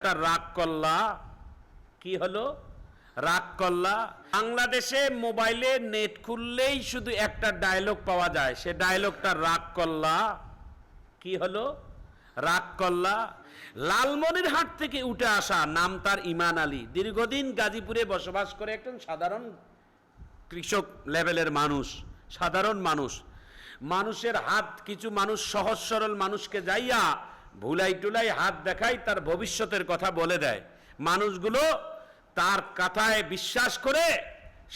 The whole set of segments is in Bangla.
ডায়লগটা রাগ করলা কি হলো? রাগ করলা। বাংলাদেশে মোবাইলে নেট খুললেই শুধু একটা ডায়লগ পাওয়া যায়, সে ডায়লগটা রাগ করলা কি হলো? রাগ করলা। লালমনিরহাট থেকে উঠে আসা, নাম তার ইমান আলী, দীর্ঘদিন গাজীপুরে বসবাস করে, একজন সাধারণ কৃষক লেভেলের মানুষ, সাধারণ মানুষ। মানুষের হাত, কিছু মানুষ সহজ সরল মানুষকে যাইয়া ভুলাই টুলাই হাত দেখায়, তার ভবিষ্যতের কথা বলে দেয়। মানুষগুলো তার কথায় বিশ্বাস করে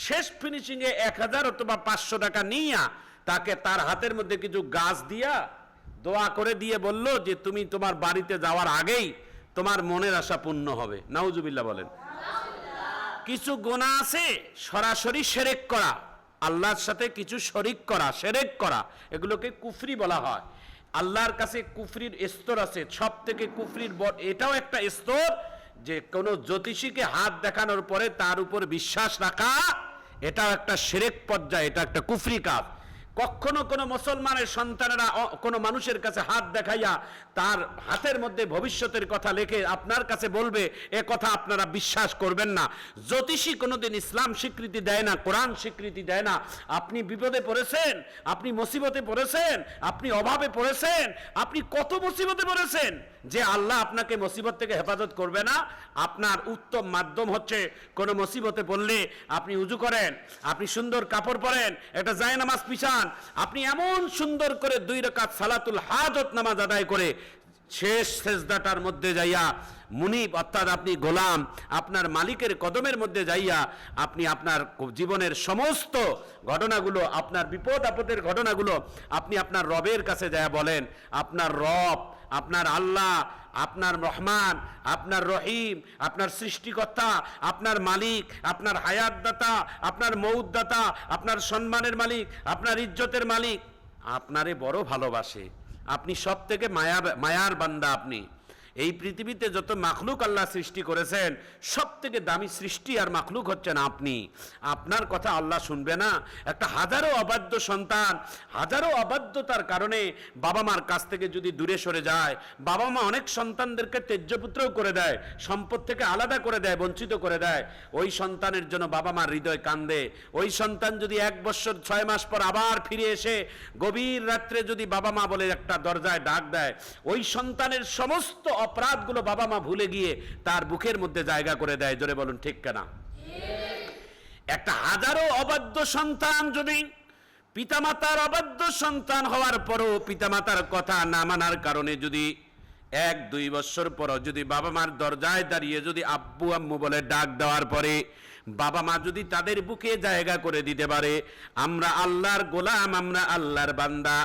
শেষ ফিনিশিংয়ে 1000 অথবা 500 টাকা নিয়া তাকে তার হাতের মধ্যে কিছু গাছ দিয়া দোয়া করে দিয়ে বলল যে তুমি তোমার বাড়িতে যাওয়ার আগেই তোমার মনের আশা পূর্ণ হবে। নাউজুবিল্লাহ বলেন। কিছু গুনাহ আছে সরাসরি শিরক করা, আল্লাহর সাথে কিছু শরিক করা, শিরক করা, এগুলোকে কুফরি বলা হয়। আল্লাহর কাছে কুফরির স্তর আছে, সব থেকে কুফরির এটাও একটা স্তর যে কোনো জ্যোতিষীকে হাত দেখানোর পরে তার উপর বিশ্বাস রাখা, এটাও একটা শিরক পর্যায়ে, এটা একটা কুফরি কাজ। কখনো কোনো মুসলমানের সন্তানেরা কোনো মানুষের কাছে হাত দেখাইয়া তার হাতের মধ্যে ভবিষ্যতের কথা লিখে আপনার কাছে বলবে, এ কথা আপনারা বিশ্বাস করবেন না। জ্যোতিষী কোনোদিন ইসলাম স্বীকৃতি দেয় না, কোরআন স্বীকৃতি দেয় না। আপনি বিপদে পড়েছেন, আপনি মুসিবতে পড়েছেন, আপনি অভাবে পড়েছেন, আপনি কত মুসিবতে পড়েছেন যে আল্লাহ আপনাকে মুসিবত থেকে হেফাজত করবে না? আপনার উত্তম মাধ্যম হচ্ছে কোনো মুসিবতে পড়লে আপনি উজু করেন, আপনি সুন্দর কাপড় পরেন, একটা জায়নামাজ পিছান, আপনি এমন সুন্দর করে 2 রাকাত সালাতুল হাজত নামাজ আদায় করে শেষ সেজদাটার মধ্যে যাইয়া মুনিব অর্থাৎ আপনি গোলাম, আপনার মালিকের কদমের মধ্যে যাইয়া আপনি আপনার জীবনের সমস্ত ঘটনাগুলো, আপনার বিপদ আপদের ঘটনাগুলো আপনি আপনার রবের কাছে যাইয়া বলেন। আপনার রব, আপনার আল্লাহ, আপনার রহমান, আপনার রহিম, আপনার সৃষ্টিকর্তা, আপনার মালিক, আপনার হায়াতদাতা, আপনার মৌতদাতা, আপনার সম্মানের মালিক, আপনার ইজ্জতের মালিক আপনারে বড় ভালোবাসে। আপনি সব থেকে মায়ার বান্দা। আপনি এই পৃথিবীতে যত মাখলুক আল্লাহ সৃষ্টি করেছেন, সব থেকে দামি সৃষ্টি আর মাখলুক হচ্ছেন আপনি। আপনার কথা আল্লাহ শুনবে না? একটা হাজারো অবাধ্য সন্তান, হাজারো অবাধ্যতার কারণে বাবা মার কাছ থেকে যদি দূরে সরে যায়, বাবা মা অনেক সন্তানদেরকে ত্যায্যপুত্রও করে দেয়, সম্পদ থেকে আলাদা করে দেয়, বঞ্চিত করে দেয়। ওই সন্তানের জন্য বাবা মার হৃদয় কান্দে। ওই সন্তান যদি 1 বছর 6 মাস পর আবার ফিরে এসে গভীর রাত্রে যদি বাবা মা বলে একটা দরজায় ডাক দেয়, ওই সন্তানের সমস্ত অপরাধগুলো বাবা মা ভুলে গিয়ে তার বুকের মধ্যে জায়গা করে দেয়। জোরে বলুন ঠিক কিনা? একটা হাজারো অবাধ্য সন্তান যদি পিতামাতার অবাধ্য সন্তান হওয়ার পরও পিতামাতার কথা না মানার কারণে যদি 1-2 বছর পর যদি বাবা মার দরজায় দাঁড়িয়ে যদি আব্বু আম্মু বলে ডাক দেওয়ার পরে বাবা মা যদি তাদের বুকে জায়গা করে দিতে পারে, আমরা আল্লাহর গোলাম, আমরা আল্লাহর বান্দা,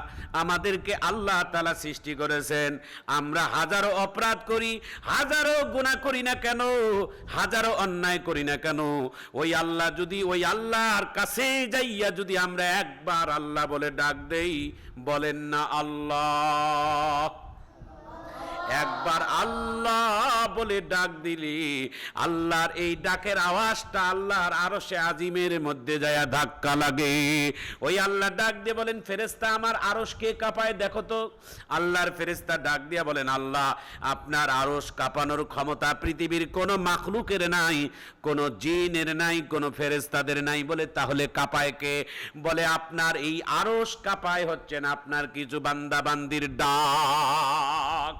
আমাদেরকে আল্লাহ তাআলা সৃষ্টি করেছেন। আমরা হাজারো অপরাধ করি, হাজারো গুনাহ করি না কেন, হাজারো অন্যায় করি না কেন, ওই আল্লাহ যদি, ওই আল্লাহর কাছে যাইয়া যদি আমরা একবার আল্লাহ বলে ডাক দেই, বলেন না আল্লাহ, একবার আল্লাহ বলে ডাক দিলি আল্লাহর এই ডাকের আওয়াজটা আল্লাহর আরশে আজিমের মধ্যে যায় ধাক্কা লাগে। ওই আল্লাহ ডাক দিয়ে বলেন, ফেরেশতা আমার আরশ কে কাঁপায় দেখো তো। আল্লাহর ফেরেশতা ডাক দিয়া বলেন, আল্লাহ আপনার আরশ কাঁপানোর ক্ষমতা পৃথিবীর কোনো মাখলুকের নাই, কোনো জিনের নাই, কোনো ফেরেশতাদের নাই। বলে তাহলে কাঁপায় কে? বলে আপনার এই আরশ কাঁপায় হচ্ছেন আপনার কিছু বান্দা বান্দির ডাক।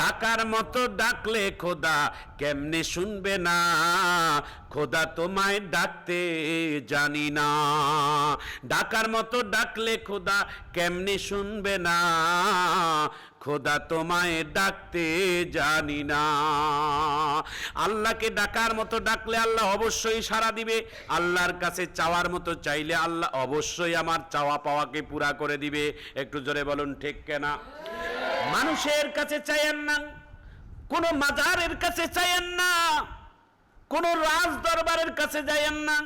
ডাকার মতো ডাকলে খোদা কেমনে শুনবে না, খোদা তোমায় ডাকতে জানি না। ডাকার মতো ডাকলে খোদা কেমনে শুনবে না, খোদা তোমায় ডাকতে জানি না। আল্লাহকে ডাকার মতো ডাকলে আল্লাহ অবশ্যই সাড়া দিবে। আল্লাহর কাছে চাওয়ার মতো চাইলে আল্লাহ অবশ্যই আমার চাওয়া পাওয়াকে পুরা করে দিবে। একটু জোরে বলুন ঠিক কিনা? মানুষের কাছে চাইয়েন না, কোন মাজারের কাছে চাইয়েন না, কোন রাজ দরবারের কাছে যাইয়েন না।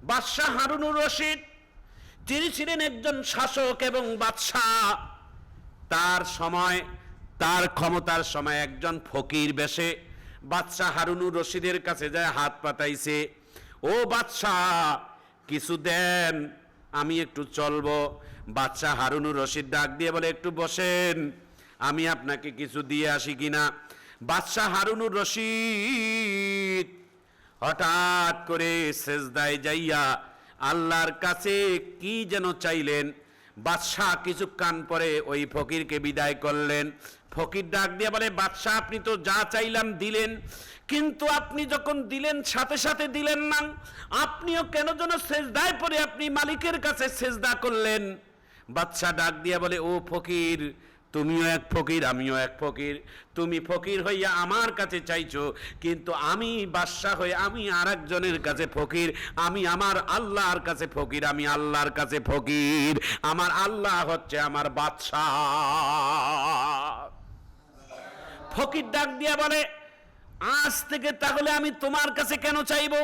বাদশাহ হারুনুর রশিদ তিনি ছিলেন একজন শাসক এবং বাদশাহ। তার সময়, তার ক্ষমতার সময় একজন ফকির বেশে বাদশাহ হারুনুর রশিদের কাছে যায় হাত পাতাইছে, ও বাদশাহ কিছু দেন, আমি একটু চলবো। বাদশাহ হারুনুর রশিদ ডাক দিয়ে বলে, একটু বসেন, আমি আপনাকে কিছু দিয়ে আসি কিনা। বাদশাহ হারুনুর রশিদ হঠাৎ করে সেজদায় যাইয়া আল্লাহর কাছে কি যেন চাইলেন। বাদশাহ কিছুক্ষণ পরে ওই ফকিরকে বিদায় করলেন। ফকির ডাক দিয়ে বলে, বাদশাহ আপনি তো যা চাইলাম দিলেন, কিন্তু আপনি যখন দিলেন সাথে সাথে দিলেন না, আপনিও কেন যেন সেজদায় পড়ে আপনি মালিকের কাছে সেজদা করলেন। বাদশাহ ডাক দিয়ে বলে, ও ফকির, তুমিও এক ফকির আমিও এক ফকির। তুমি ফকির হইয়া আমার কাছে চাইছো, কিন্তু আমি বাদশাহ হয়ে আমি আর একজনের কাছে ফকির। আমি আমার আল্লাহর কাছে ফকির, আমি আল্লাহর কাছে ফকির। আমার আল্লাহ হচ্ছে আমার বাদশাহ। ফকির ডাক দিয়া বলে, আজ থেকে তাহলে আমি তোমার কাছে কেন চাইবো?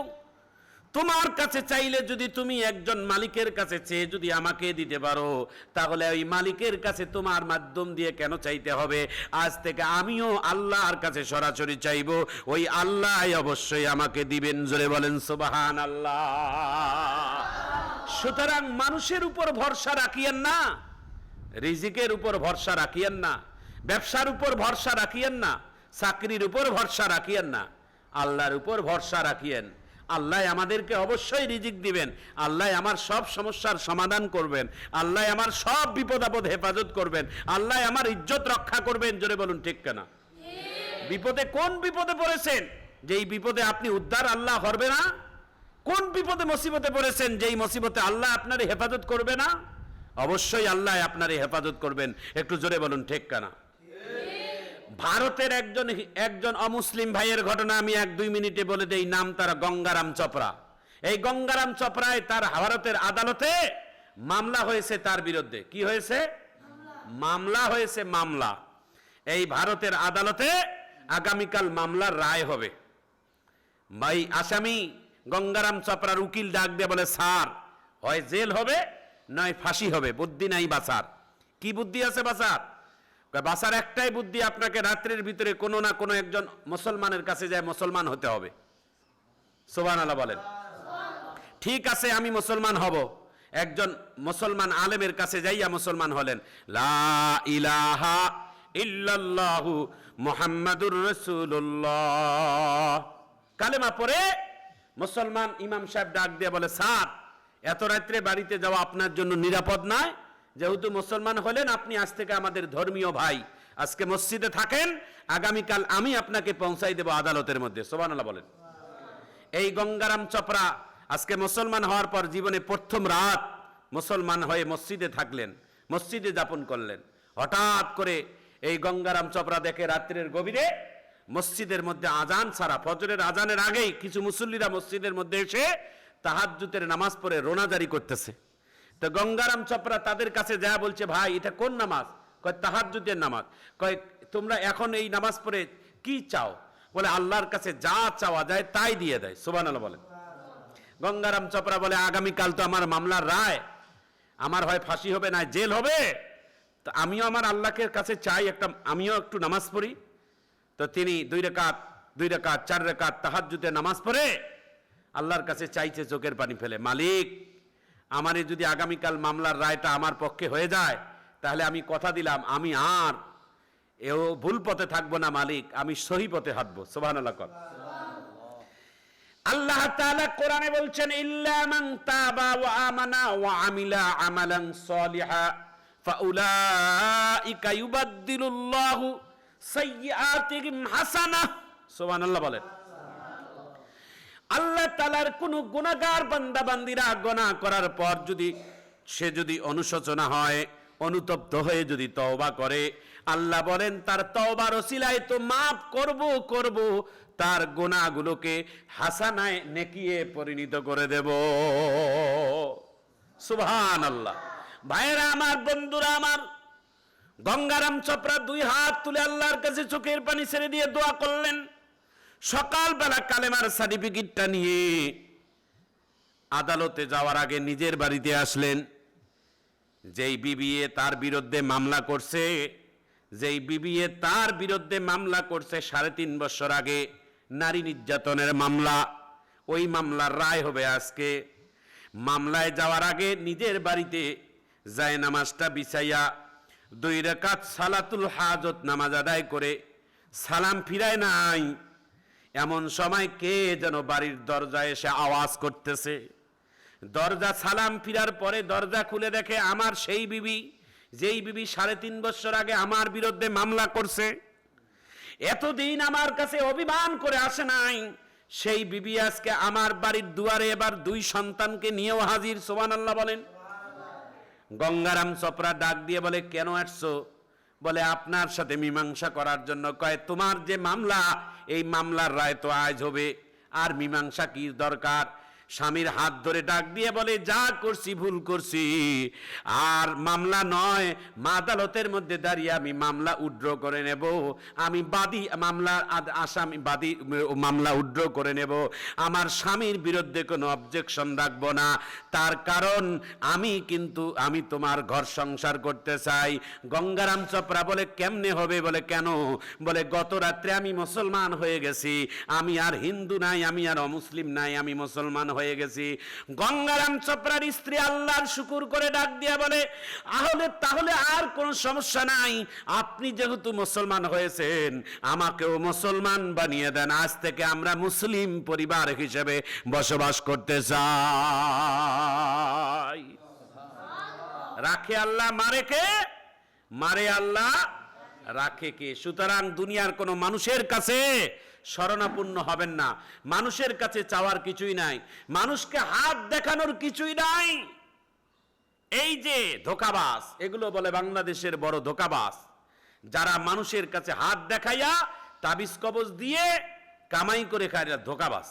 তোমার কাছে চাইলে যদি তুমি একজন মালিকের কাছে চেয়ে যদি আমাকে দিতে পারো, তাহলে ওই মালিকের কাছে তোমার মাধ্যম দিয়ে কেন চাইতে হবে? আজ থেকে আমিও আল্লাহর কাছে সরাসরি চাইবো, ওই আল্লাহ অবশ্যই আমাকে দিবেন। জোরে বলেন সুবহানাল্লাহ। সুতরাং মানুষের উপর ভরসা রাখিয়েন না, রিজিকের উপর ভরসা রাখিয়েন না, ব্যবসার উপর ভরসা রাখিয়েন না, চাকরির উপর ভরসা রাখিয়েন না, আল্লাহর উপর ভরসা রাখিয়েন। আল্লাহ আমাদেরকে অবশ্যই রিজিক দিবেন, আল্লাহ আমার সব সমস্যার সমাধান করবেন, আল্লাহ আমার সব বিপদ আপদ হেফাজত করবেন, আল্লাহ আমার ইজ্জত রক্ষা করবেন। জোরে বলুন ঠিক কিনা? বিপদে কোন বিপদে পড়েছেন যেই বিপদে আপনি উদ্ধার আল্লাহ করবে না? কোন বিপদে মুসিবতে পড়েছেন যেই মুসিবতে আল্লাহ আপনার হেফাজত করবে না? অবশ্যই আল্লাহ আপনার হেফাজত করবেন। একটু জোরে বলুন ঠিক কিনা? ভারতের একজন অমুসলিম ভাইয়ের ঘটনা আমি 1-2 মিনিটে বলে দেই। নাম তার গঙ্গারাম চোপড়া। এই গঙ্গারাম চোপড়ায় তার ভারতের আদালতে মামলা হয়েছে তার বিরুদ্ধে। কি হয়েছে? মামলা হয়েছে, মামলা। এই ভারতের আদালতে আগামীকাল মামলার রায় হবে। ভাই আসামি গঙ্গারাম চোপড়ার উকিল ডাক দিয়ে বলে, স্যার হয় জেল হবে নয় ফাঁসি হবে, বুদ্ধি নাই বাঁচার। কি বুদ্ধি আছে বাঁচার? বাঁচার একটাই বুদ্ধি, আপনাকে রাত্রের ভিতরে কোনো না কোনো একজন মুসলমানের কাছে যায় মুসলমান হতে হবে। সুবহানাল্লাহ বলেন। ঠিক আছে আমি মুসলমান হব। একজন মুসলমান আলেমের কাছে যাইয়া মুসলমান হলেন। লা ইলাহা ইল্লাল্লাহু মুহাম্মাদুর রাসূলুল্লাহ কালেমা পড়ে মুসলমান ইমাম সাহেব ডাক দিয়ে বলে, স্যার এত রাত্রে বাড়িতে যাওয়া আপনার জন্য নিরাপদ নয়। যেহেতু মুসলমান হলেন, আপনি আজ থেকে আমাদের ধর্মীয় ভাই, আজকে মসজিদে থাকেন, আগামীকাল আমি আপনাকে পৌঁছাই দেব আদালতের মধ্যে। সুবহানাল্লাহ বলেন। এই গঙ্গারাম চোপড়া আজকে মুসলমান হওয়ার পর জীবনে প্রথম রাত মুসলমান হয়ে মসজিদে থাকলেন, মসজিদে যাপন করলেন। হঠাৎ করে এই গঙ্গারাম চোপড়া দেখে রাত্রের গভীরে মসজিদের মধ্যে আজান ছাড়া, ফজরের আজানের আগেই কিছু মুসল্লিরা মসজিদের মধ্যে এসে তাহাজ্জুদের নামাজ পড়ে রোনাজারি করতেছে। তো গঙ্গারাম চোপড়া তাদের কাছে যা বলছে, ভাই এটা কোন নামাজ? কয় তাহাজ্জুদের নামাজ। কয় তোমরা এখন এই নামাজ পড়ে কি চাও? বলে আল্লাহর কাছে যা চাওয়া যায় তাই দিয়ে দেয়। সুবহানাল্লাহ বলেন। গঙ্গারাম চোপড়া বলে, আগামীকাল তো আমার মামলার রায়, আমার হয় ফাঁসি হবে না জেল হবে, তো আমিও আমার আল্লাহর কাছে চাই আমিও একটু নামাজ পড়ি। তো তিনি 2 রাকাত 4 রাকাত তাহাজ্জুদের নামাজ পড়ে আল্লাহর কাছে চাইছে চোখের পানি ফেলে, মালিক আমারে যদি আগামীকাল মামলার রায়টা আমার পক্ষে হয়ে যায়, তাহলে আমি কথা দিলাম আমি আর এও ভুল পথে থাকবো না মালিক, আমি সহি পথে হাঁটবো। সুবহানাল্লাহ। আল্লাহ তাআলা কোরআনে বলছেন, ইল্লা মান তাবা ওয়া আমানা ওয়া আমিলা আমালান সলিহা ফাউলাইকা ইউবাদদিলুল্লাহু সাইয়্যাতিহিম হাসানাহ। সুবহানাল্লাহ বলেন। আল্লাহ তাআলার কোন গুনাহগার বান্দা বান্দীরা গুনাহ করার পর যদি অনুশোচনা হয়, অনুতপ্ত হয়ে যদি তওবা করে, আল্লাহ বলেন তার তওবার ওসিলায় তো মাফ করব, তার গুনাহগুলোকে হাসানায় নেকিয়ে পরিণত করে দেব। সুবহানাল্লাহ। ভাইরা আমার, বন্ধুরা আমার, গঙ্গারাম চোপড়া 2 হাত তুলে আল্লাহর কাছে চোখের পানি ছেড়ে দিয়ে দোয়া করলেন। সকালবেলা কালেমার সার্টিফিকেটটা নিয়ে আদালতে যাওয়ার আগে নিজের বাড়িতে আসলেন। যেই বিবিএ তার বিরুদ্ধে মামলা করছে, 3.5 বছর আগে নারী নির্যাতনের মামলা, ওই মামলার রায় হবে আজকে। মামলায় যাওয়ার আগে নিজের বাড়িতে জায়নামাজটা বিছাইয়া 2 রাকাত সালাতুল হাজত নামাজ আদায় করে সালাম ফিরায় নাই। এমন সময় কে যেন বাড়ির দরজায় এসে আওয়াজ করতেছে। দরজা সালাম ফিরার পরে দরজা খুলে দেখে আমার সেই বিবি, যেই বিবি 3.5 বছর আগে আমার বিরুদ্ধে মামলা করছে, এতদিন আমার কাছে অভিমান করে আসে নাই, সেই বিবি আজকে আমার বাড়ির দুয়ারে এবার 2 সন্তানকে নিয়েও হাজির। সুবহানাল্লাহ বলেন। গঙ্গারাম চোপড়া ডাক দিয়ে বলে, কেন আসছো? বলে, আপনার সাথে মীমাংসা করার জন্য। কয়, তোমার যে মামলা, এই মামলার রায় তো আজ হবে, আর মীমাংসা কি দরকার? স্বামীর হাত ধরে ডাক দিয়ে বলে, যা করছি ভুল করছি, আর মামলা নয়, আদালতের মধ্যে দাঁড়িয়ে আমি মামলা উইথড্র করে নেব, আমি বাদী, মামলা আসামি বাদী মামলা উইথড্র করে নেব, আমার স্বামীর বিরুদ্ধে কোনো অবজেকশন রাখবো না, তার কারণ আমি তোমার ঘর সংসার করতে চাই। গঙ্গারাম চোপড়া বলে, কেমনে হবে? বলে, কেন? বলে, গত রাত্রে আমি মুসলমান হয়ে গেছি, আমি আর হিন্দু নাই, আমি আর অমুসলিম নাই, আমি মুসলমান হয়ে গেছি। গঙ্গারাম চোপড়ার স্ত্রী আল্লাহর শুকর করে ডাক দিয়ে বলে, তাহলে আর কোন সমস্যা নাই, আপনি যেহেতু মুসলমান হয়েছেন, আমাকেও মুসলমান বানিয়ে দেন, আজ থেকে আমরা মুসলিম পরিবার হিসেবে বসবাস করতে চাই। রাখে আল্লাহ, মারে কে? মারে আল্লাহ, রাখে কে? সুতরাং দুনিয়ার কোন মানুষের কাছে শরণাপন্ন হবেন না। মানুষের কাছে চাওয়ার কিছুই নাই, মানুষকে হাত দেখানোর কিছুই নাই। এই যে ধোঁকাবাজ, এগুলো বলে বাংলাদেশের বড় ধোঁকাবাজ, যারা মানুষের কাছে হাত দেখাইয়া তাবিজ কবজ দিয়ে কামাই করে খায়, ধোঁকাবাজ।